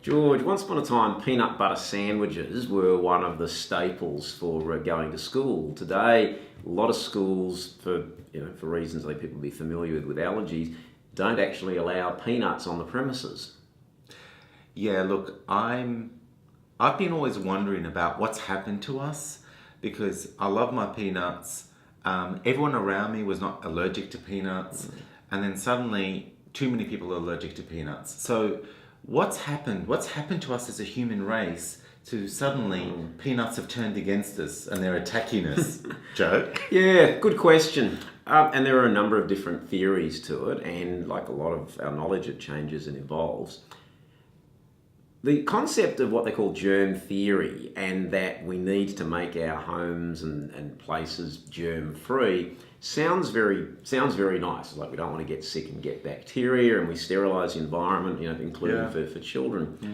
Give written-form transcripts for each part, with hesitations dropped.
George, once upon a time, peanut butter sandwiches were one of the staples for going to school. Today, a lot of schools, for reasons that people will be familiar with allergies, don't actually allow peanuts on the premises. Yeah, look, I've been always wondering about what's happened to us because I love my peanuts. Everyone around me was not allergic to peanuts, and then suddenly too many people are allergic to peanuts. So what's happened? What's happened to us as a human race to suddenly peanuts have turned against us and they're attacking us? Joe? Yeah, good question. And there are a number of different theories to it, and like a lot of our knowledge, it changes and evolves. The concept of what they call germ theory, and that we need to make our homes and places germ-free, sounds very nice. It's like we don't want to get sick and get bacteria, and we sterilise the environment, including for children. Yeah.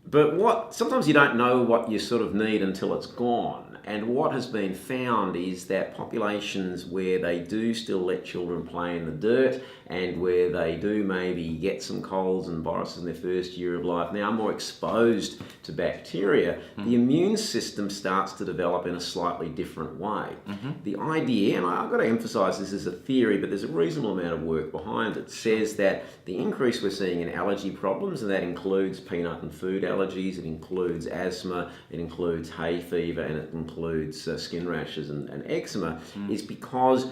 But sometimes you don't know what you sort of need until it's gone. And what has been found is that populations where they do still let children play in the dirt and where they do maybe get some colds and viruses in their first year of life, now more exposed to bacteria, the immune system starts to develop in a slightly different way. The idea, and I've got to emphasise this as a theory, but there's a reasonable amount of work behind it, says that the increase we're seeing in allergy problems, and that includes peanut and food allergies, it includes asthma, it includes hay fever, and it includes skin rashes and eczema, is because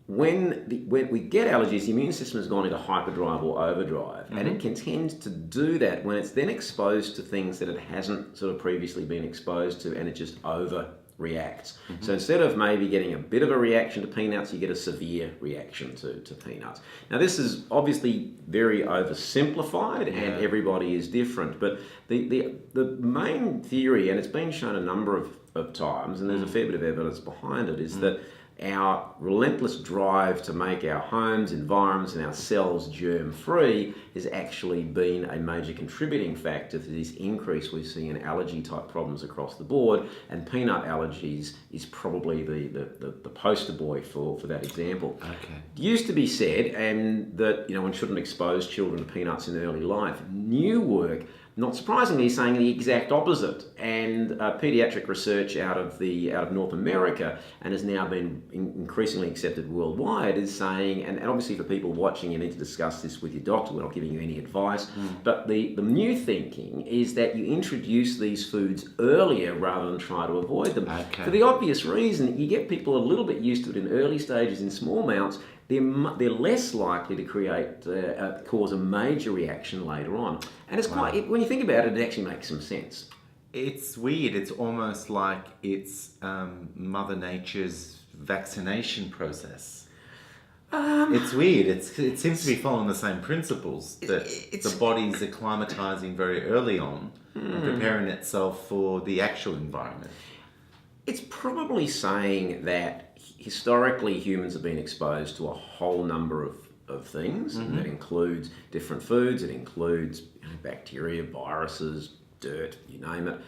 when we get allergies, the immune system has gone into hyperdrive or overdrive, and it can tend to do that when it's then exposed to things that it hasn't sort of previously been exposed to, and it just overreacts. So instead of maybe getting a bit of a reaction to peanuts, you get a severe reaction to peanuts. Now this is obviously very oversimplified, and everybody is different, but the main theory, and it's been shown a number of times, and there's a fair bit of evidence behind it, is that our relentless drive to make our homes, environments, and ourselves germ-free has actually been a major contributing factor to this increase we see in allergy-type problems across the board, and peanut allergies is probably the poster boy for that example. Okay. It used to be said, and that one shouldn't expose children to peanuts in early life. New work, not surprisingly, saying the exact opposite, and paediatric research out of North America, and has now been increasingly accepted worldwide, is saying, and obviously for people watching, you need to discuss this with your doctor. We're not giving you any advice, but the new thinking is that you introduce these foods earlier rather than try to avoid them. Okay. For the obvious reason, you get people a little bit used to it in early stages in small amounts. They're less likely to cause a major reaction later on. And it's quite, when you think about it, it actually makes some sense. It's weird. It's almost like it's Mother Nature's vaccination process. It's weird. It seems to be following the same principles, that the body's acclimatizing very early on and preparing itself for the actual environment. It's probably saying that historically humans have been exposed to a whole number of things, and that includes different foods, it includes bacteria, viruses, dirt, you name it,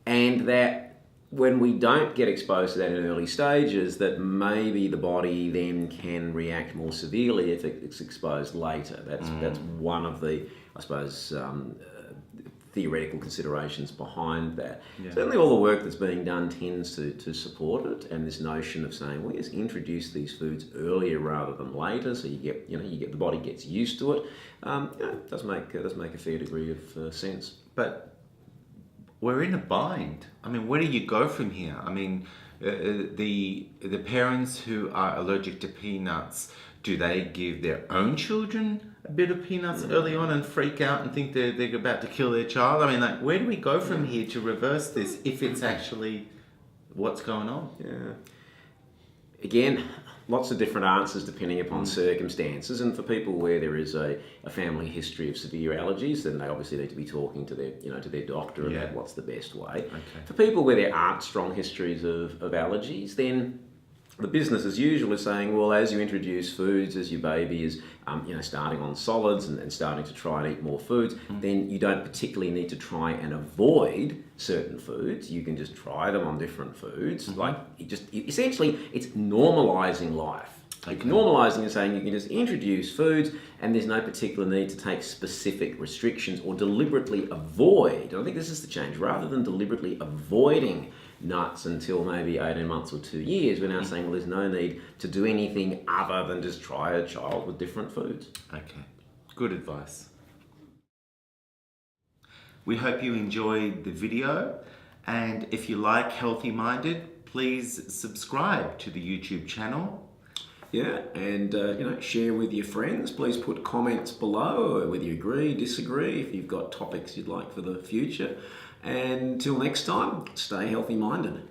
and that when we don't get exposed to that in early stages, that maybe the body then can react more severely if it's exposed later. That's one of the, I suppose, theoretical considerations behind that. Yeah. Certainly all the work that's being done tends to support it, and this notion of saying, well, just introduce these foods earlier rather than later, so you get the body gets used to it. Does make a fair degree of sense. But we're in a bind. I mean, where do you go from here? I mean, the parents who are allergic to peanuts, do they give their own children a bit of peanuts early on and freak out and think they're about to kill their child? I mean, like, where do we go from here to reverse this if it's actually what's going on? Yeah. Again, lots of different answers depending upon circumstances, and for people where there is a family history of severe allergies, then they obviously need to be talking to their doctor about what's the best way. Okay. For people where there aren't strong histories of allergies, then the business as usual is saying, well, as you introduce foods, as your baby is starting on solids and starting to try and eat more foods, then you don't particularly need to try and avoid certain foods. You can just try them on different foods. Like essentially, it's normalising life You're normalising and saying you can just introduce foods and there's no particular need to take specific restrictions or deliberately avoid. And I think this is the change. Rather than deliberately avoiding nuts until maybe 18 months or 2 years, we're now saying, well, there's no need to do anything other than just try a child with different foods. Okay, good advice. We hope you enjoyed the video, and if you like Healthy Minded, please subscribe to the YouTube channel. Yeah, and share with your friends. Please put comments below whether you agree, disagree, if you've got topics you'd like for the future. And until next time, stay healthy minded.